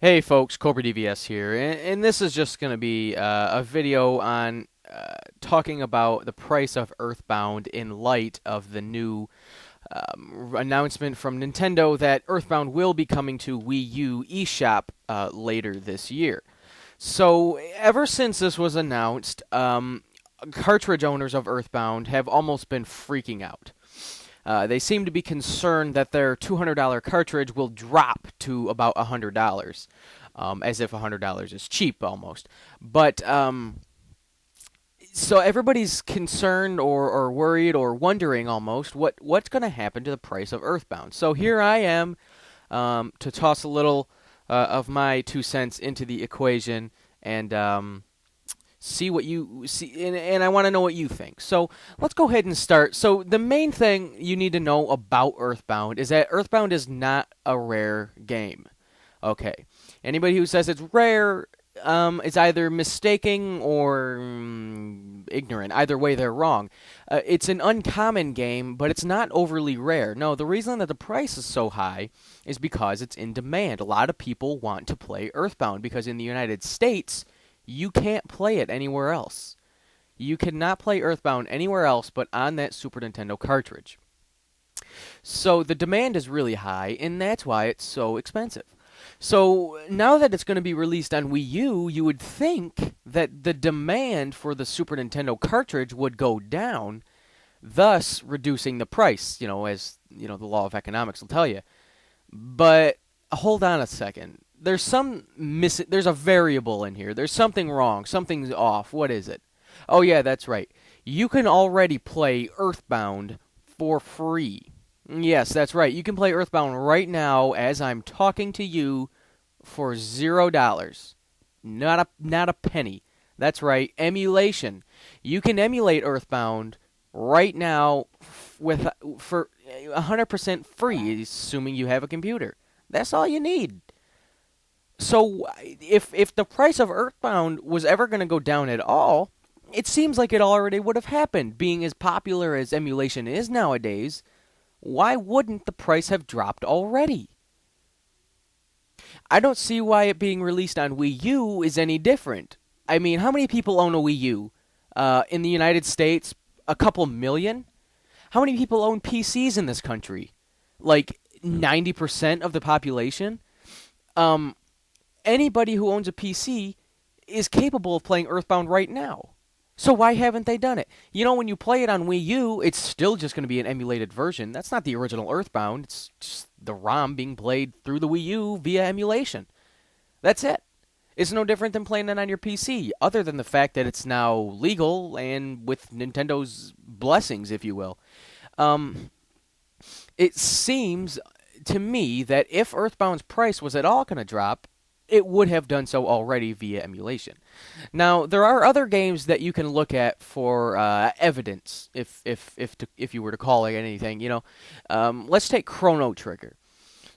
Hey folks, cobradvs here, and this is just going to be a video on talking about the price of Earthbound in light of the new announcement from Nintendo that Earthbound will be coming to Wii U eShop later this year. So, ever since this was announced, cartridge owners of Earthbound have almost been freaking out. They seem to be concerned that their $200 cartridge will drop to about $100, as if $100 is cheap almost. But so everybody's concerned or worried or wondering almost what's going to happen to the price of Earthbound. So here I am to toss a little of my 2 cents into the equation and see what you see, and I want to know what you think. So let's go ahead and start. So the main thing you need to know about Earthbound is that Earthbound is not a rare game. Okay, anybody who says it's rare is either mistaking or ignorant. Either way, they're wrong. It's an uncommon game, but it's not overly rare. No, the reason that the price is so high is because it's in demand. A lot of people want to play Earthbound because in the United States, you can't play it anywhere else. You cannot play Earthbound anywhere else but on that Super Nintendo cartridge. So the demand is really high, and that's why it's so expensive. So now that it's going to be released on Wii U, you would think that the demand for the Super Nintendo cartridge would go down, thus reducing the price, as the law of economics will tell you. But hold on a second. There's a variable in here. There's something wrong. Something's off. What is it? Oh yeah, that's right. You can already play Earthbound for free. Yes, that's right. You can play Earthbound right now as I'm talking to you for $0. Not a penny. That's right. Emulation. You can emulate Earthbound right now for 100% free, assuming you have a computer. That's all you need. So if the price of Earthbound was ever going to go down at all, it seems like it already would have happened. Being as popular as emulation is nowadays, why wouldn't the price have dropped already? I don't see why it being released on Wii U is any different. I mean, how many people own a Wii U? In the United States, a couple million? How many people own PCs in this country? Like 90% of the population? Anybody who owns a PC is capable of playing Earthbound right now. So why haven't they done it? When you play it on Wii U, it's still just going to be an emulated version. That's not the original Earthbound. It's just the ROM being played through the Wii U via emulation. That's it. It's no different than playing it on your PC, other than the fact that it's now legal and with Nintendo's blessings, if you will. It seems to me that if Earthbound's price was at all going to drop, it would have done so already via emulation. Now, there are other games that you can look at for evidence, if you were to call it anything. Let's take Chrono Trigger.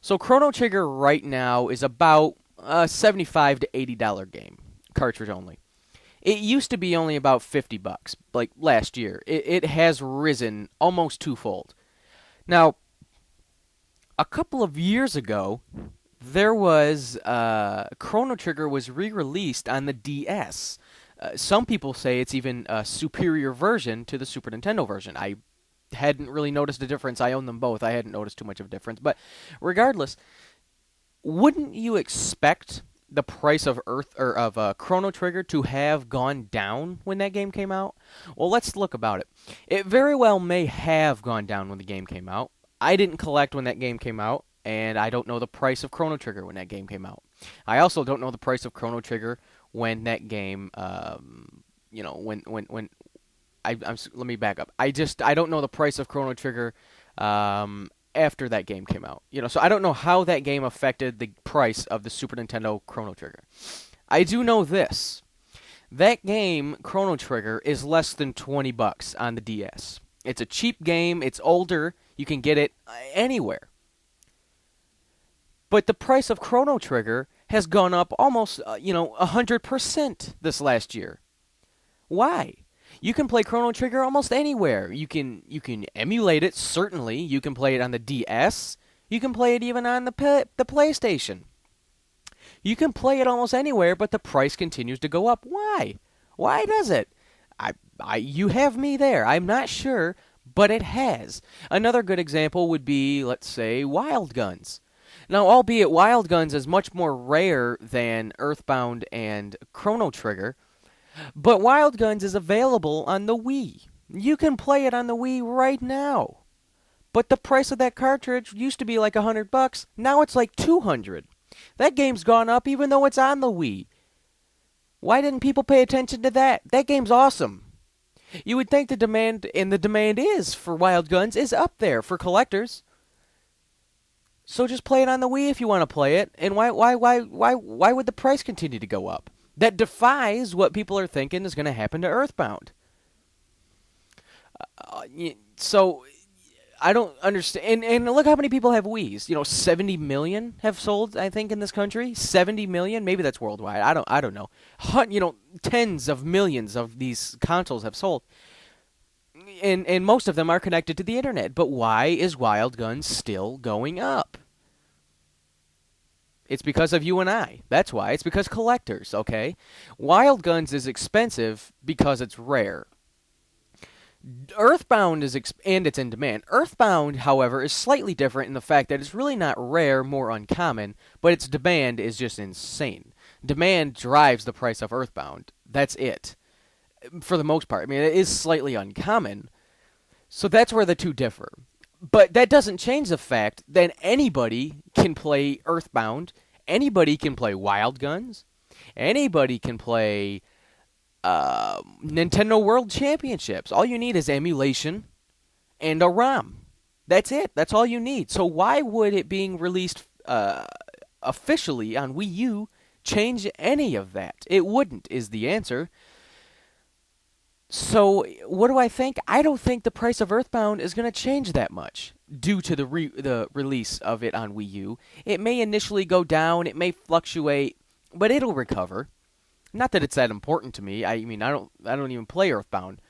So Chrono Trigger right now is about a $75 to $80 game, cartridge only. It used to be only about $50, like last year. It has risen almost twofold. Now, a couple of years ago, there was Chrono Trigger was re-released on the DS. Some people say it's even a superior version to the Super Nintendo version. I hadn't really noticed a difference. I own them both. I hadn't noticed too much of a difference. But regardless, wouldn't you expect the price of Chrono Trigger to have gone down when that game came out? Well, let's look about it. It very well may have gone down when the game came out. I didn't collect when that game came out. And I don't know the price of Chrono Trigger when that game came out. I also don't know the price of Chrono Trigger when that game, when let me back up. I don't know the price of Chrono Trigger after that game came out. So I don't know how that game affected the price of the Super Nintendo Chrono Trigger. I do know this. That game, Chrono Trigger, is less than $20 on the DS. It's a cheap game. It's older. You can get it anywhere. But the price of Chrono Trigger has gone up almost, 100% this last year. Why? You can play Chrono Trigger almost anywhere. You can emulate it, certainly. You can play it on the DS. You can play it even on the PlayStation. You can play it almost anywhere, but the price continues to go up. Why? Why does it? You have me there. I'm not sure, but it has. Another good example would be, let's say, Wild Guns. Now, albeit Wild Guns is much more rare than Earthbound and Chrono Trigger, but Wild Guns is available on the Wii. You can play it on the Wii right now. But the price of that cartridge used to be like $100. Now it's like $200. That game's gone up even though it's on the Wii. Why didn't people pay attention to that? That game's awesome. You would think the demand, and the demand is for Wild Guns, is up there for collectors. So just play it on the Wii if you want to play it. And why would the price continue to go up? That defies what people are thinking is going to happen to Earthbound. So I don't understand. And look how many people have Wiis. 70 million have sold, I think, in this country. 70 million, maybe that's worldwide. I don't know. Tens of millions of these consoles have sold. And most of them are connected to the internet. But why is Wild Guns still going up? It's because of you and I. That's why. It's because collectors, okay? Wild Guns is expensive because it's rare. Earthbound is and it's in demand. Earthbound, however, is slightly different in the fact that it's really not rare, more uncommon, but its demand is just insane. Demand drives the price of Earthbound. That's it. For the most part. I mean, it is slightly uncommon. So that's where the two differ. But that doesn't change the fact that anybody can play Earthbound. Anybody can play Wild Guns. Anybody can play Nintendo World Championships. All you need is emulation and a ROM. That's it. That's all you need. So why would it being released officially on Wii U change any of that? It wouldn't, is the answer. So what do I think? I don't think the price of Earthbound is going to change that much due to the release of it on Wii U. It may initially go down. It may fluctuate, but it'll recover. Not that it's that important to me. I mean, I don't even play Earthbound.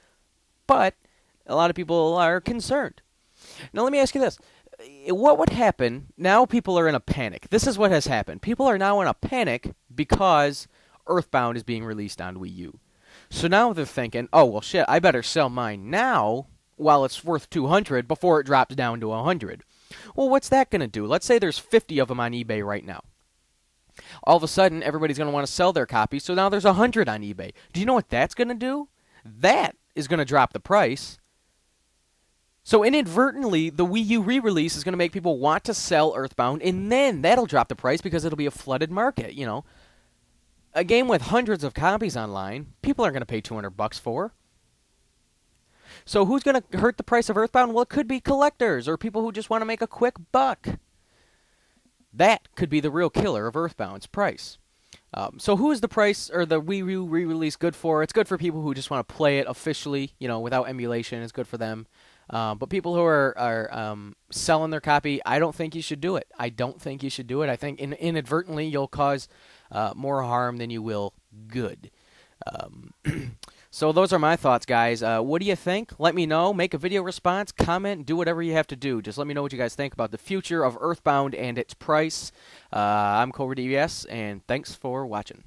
But a lot of people are concerned. Now, let me ask you this. What would happen? Now people are in a panic. This is what has happened. People are now in a panic because Earthbound is being released on Wii U. So now they're thinking, oh, well, shit, I better sell mine now while it's worth $200 before it drops down to $100. Well, what's that going to do? Let's say there's 50 of them on eBay right now. All of a sudden, everybody's going to want to sell their copy, so now there's 100 on eBay. Do you know what that's going to do? That is going to drop the price. So inadvertently, the Wii U re-release is going to make people want to sell Earthbound, and then that'll drop the price because it'll be a flooded market, A game with hundreds of copies online, people aren't going to pay $200 for. So who's going to hurt the price of Earthbound? Well, it could be collectors or people who just want to make a quick buck. That could be the real killer of Earthbound's price. So who is the price or the Wii U re-release good for? It's good for people who just want to play it officially, without emulation. It's good for them. But people who are selling their copy, I don't think you should do it. I think inadvertently you'll cause more harm than you will good. So those are my thoughts, guys. What do you think? Let me know. Make a video response, comment, do whatever you have to do. Just let me know what you guys think about the future of Earthbound and its price. I'm cobradvs, and thanks for watching.